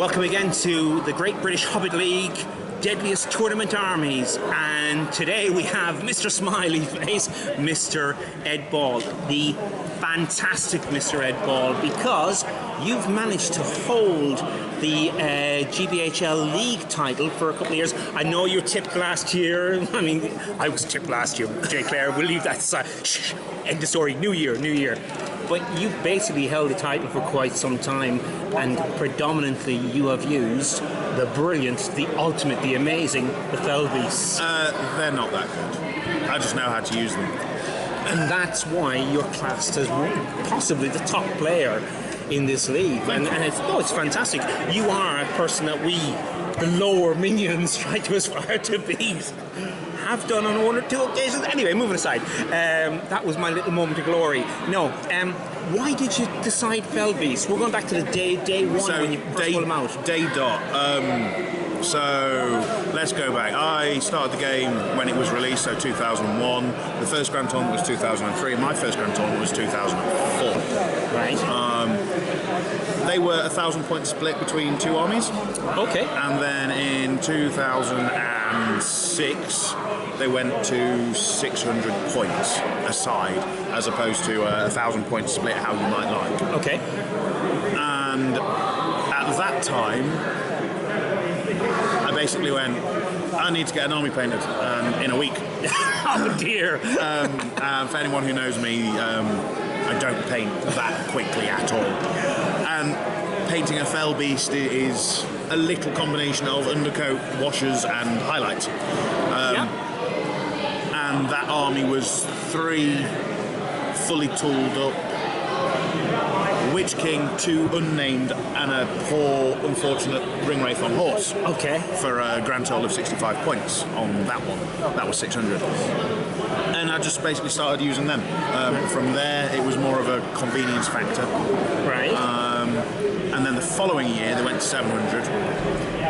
Welcome again to the Great British Hobbit League Deadliest Tournament Armies, and today we have Mr. Smiley Face, Mr. Ed Ball, the fantastic Mr. Ed Ball, because you've managed to hold the GBHL League title for a couple of years. I know you were tipped last year. I mean, I was tipped last year, Jay Clare. We'll leave that aside. Shh, end the story. New year, new year. But you've basically held the title for quite some time, and predominantly you have used the brilliant, the ultimate, the amazing, the Felbeasts. They're not that good. I just know how to use them. And that's why you're classed as possibly the top player in this league. And it's fantastic. You are a person that we, the lower minions, try to aspire to beat. Have done on one or two occasions. Anyway, moving aside, that was my little moment of glory. No, why did you decide Felbeast? We're going back to the day one when you first pulled them out. Day dot. So let's go back. I started the game when it was released, so 2001. The first Grand Tournament was 2003. My first Grand Tournament was 2004. Right. They were 1,000 point split between two armies. Okay. And then in 2006, they went to 600 points aside, as opposed to a 1,000 point split, how you might like. Okay. And at that time, I basically went, I need to get an army painted in a week. Oh dear. For anyone who knows me, I don't paint that quickly at all. And painting a Felbeast is a little combination of undercoat, washers and highlights. And that army was 3 fully tooled up Witch King, 2 unnamed, and a poor, unfortunate Ringwraith on horse. Okay. For a grand total of 65 points on that one. That was 600. And I just basically started using them. From there, it was more of a convenience factor. Right. And then the following year, they went to 700,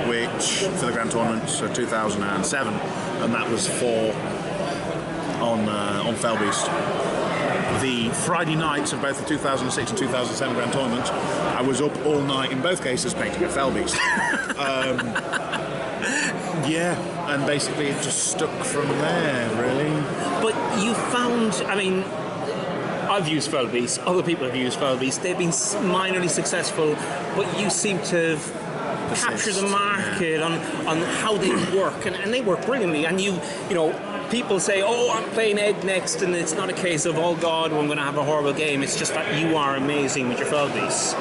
which for the grand tournament, so 2007, and that was 4 on Felbeast. The Friday nights of both the 2006 and 2007 Grand Tournament, I was up all night in both cases painting a Felbeast. Yeah, and basically it just stuck from there, really. But you found, I mean, I've used Felbeast, other people have used Felbeast, they've been minorly successful, but you seem to have captured the market on how they work, and they work brilliantly. And you know, people say, oh, I'm playing Ed next, and it's not a case of, oh God, I'm going to have a horrible game. It's just that you are amazing with your Felbeasts.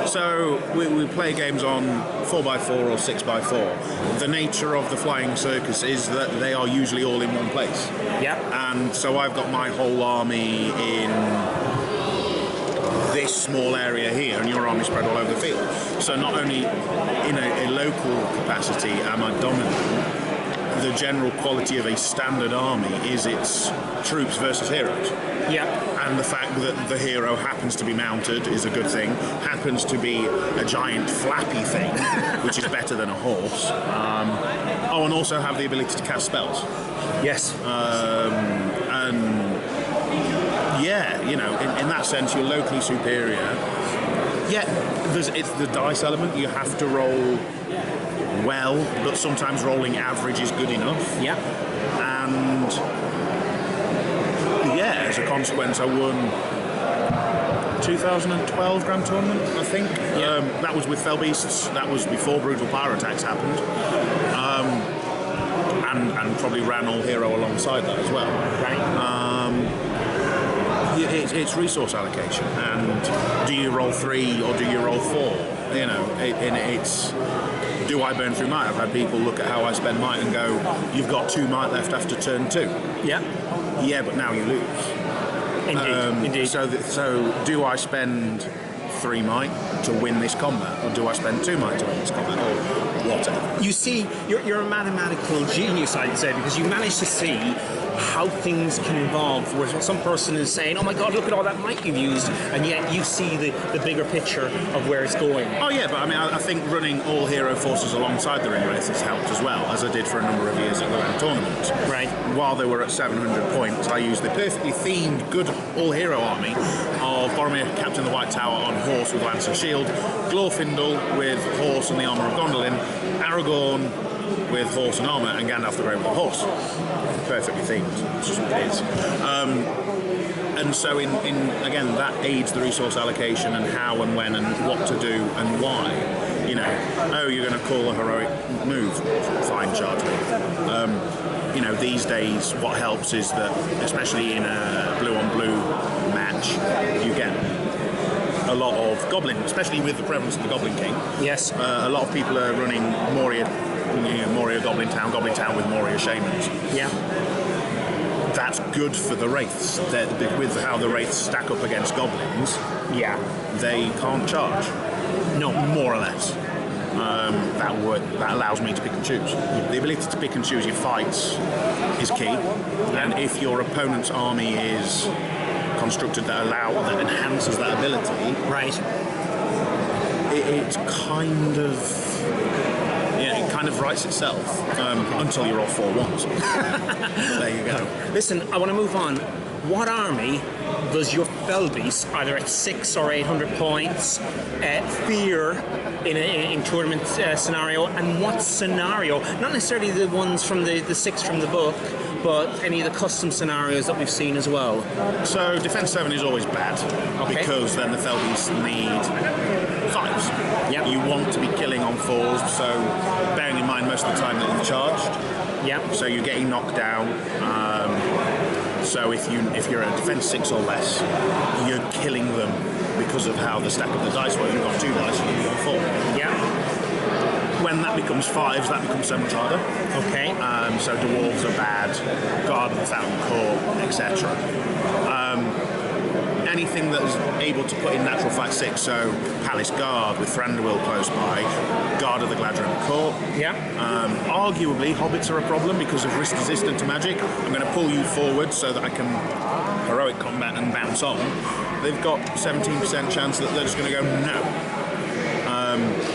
So we play games on 4x4 or 6x4. The nature of the flying circus is that they are usually all in one place. Yeah. And so I've got my whole army in this small area here, and your army spread all over the field. So not only in a local capacity am I dominant, the general quality of a standard army is its troops versus heroes. Yeah. And the fact that the hero happens to be mounted is a good thing, happens to be a giant flappy thing, which is better than a horse. And also have the ability to cast spells. Yes. And yeah, you know, in that sense, you're locally superior. Yeah, it's the dice element. You have to roll well, but sometimes rolling average is good enough. Yeah. And yeah, as a consequence, I won 2012 Grand Tournament, I think. Yeah. That was with Felbeasts. That was before Brutal Power Attacks happened. And probably ran all hero alongside that as well. Right. It's resource allocation, and do you roll 3 or do you roll 4? You know, it's do I burn through might? I've had people look at how I spend might and go, you've got 2 might left after turn 2. Yeah. Yeah, but now you lose. Indeed. So do I spend 3 might to win this combat, or do I spend 2 might to win this combat, or whatever? You see, you're a mathematical genius, I'd say, because you managed to see how things can evolve, where some person is saying, oh my god, look at all that might you've used, and yet you see the bigger picture of where it's going. Oh yeah, but I mean, I think running all hero forces alongside the ring wraith has helped as well, as I did for a number of years at the Grand Tournament. Right. While they were at 700 points, I used the perfectly themed, good all-hero army of Boromir, Captain of the White Tower on horse with lance and shield, Glorfindel with horse and the armour of Gondolin, Aragorn with horse and armour, and Gandalf the Grey with a horse. Perfectly themed. It's just what it is. And so, in again, that aids the resource allocation and how and when and what to do and why. You know, oh, you're going to call a heroic move, fine, charge me. You know, these days, what helps is that, especially in a blue-on-blue match, you get a lot of Goblin, especially with the prevalence of the Goblin King. Yes. A lot of people are running Moria, Moria Goblin Town with Moria Shamans. Yeah. That's good for the Wraiths. With how the Wraiths stack up against Goblins, Yeah. they can't charge. No. More or less. That allows me to pick and choose. The ability to pick and choose your fights is key, and if your opponent's army is constructed that enhances that ability, Right. it kind of writes itself until you're all 4-1s. There you go. Listen, I want to move on. What army does your Felbeast, either at 600 or 800 points, fear in tournament scenario, and what scenario? Not necessarily the ones from the 6 from the book, but any of the custom scenarios that we've seen as well. So Defense 7 is always bad, because then the Felbeast need 5s. Yep. You want to be killing on 4s, so bearing in mind most of the time that you're charged, so you're getting knocked down. So if you're at Defense 6 or less, you're killing them because of how the stack of the dice work. You've got 2 dice, you've got 4. Yeah. When that becomes 5s, that becomes so much harder. Okay. So Dwarves are bad, Guard of the Fountain Court, etc. Anything that is able to put in natural fight 6, so Palace Guard with Thranduil close by, Guard of the Gladron Court. Yeah. Arguably, Hobbits are a problem because of risk resistant to magic. I'm going to pull you forward so that I can heroic combat and bounce on. They've got 17% chance that they're just going to go no.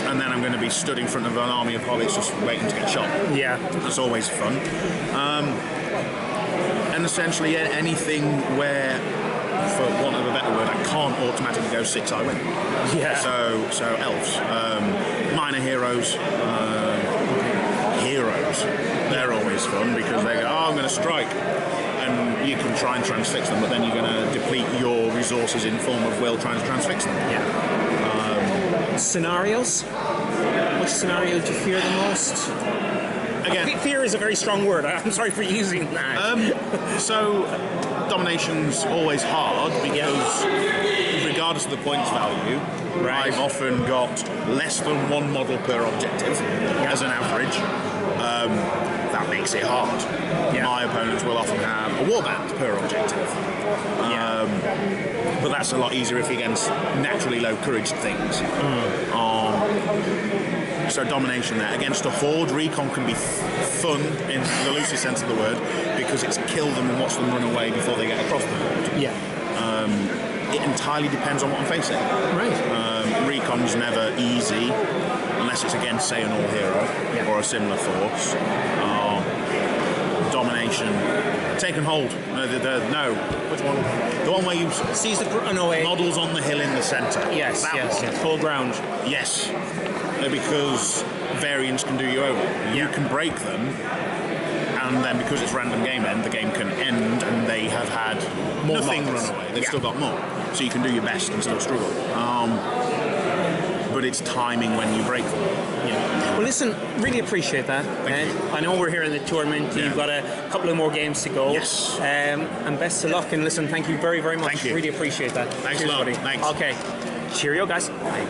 And then I'm going to be stood in front of an army of Hobbits just waiting to get shot. Yeah. That's always fun. And essentially anything where, for want of a better word, I can't automatically go 6, I win. Yeah. So elves, minor heroes, they're always fun because they go, oh, I'm going to strike. And you can try and transfix them, but then you're going to deplete your resources in form of will trying to transfix them. Yeah. Scenarios? Which scenario do you fear the most? Again, fear is a very strong word. I'm sorry for using that. So domination's always hard because regardless of the points value, I've often got less than 1 model per objective as an average. That makes it hard. My opponents will often have a warband per objective. But that's a lot easier if against naturally low courage things. So domination there. Against a horde, recon can be fun in the loosest sense of the word because it's kill them and watch them run away before they get across the horde. Yeah. It entirely depends on what I'm facing. Right. Recon's never easy unless it's against, say, an all-hero or a similar force. Domination. Take and hold. No. Which one? The one where you seize the models on the hill in the centre. Yes. Full ground. Yes. Because variants can do you over. You can break them, and then because it's random game end, the game can end, and they have had nothing run away. They've still got more, so you can do your best and still struggle. But it's timing when you break them. Yeah. Well, listen, really appreciate that. I know we're here in the tournament. You've got a couple of more games to go. Yes. And best of luck. And listen, thank you very, very much. Thank you. Really appreciate that. Thanks a lot. Buddy. Thanks. Okay. Cheerio, guys. Bye.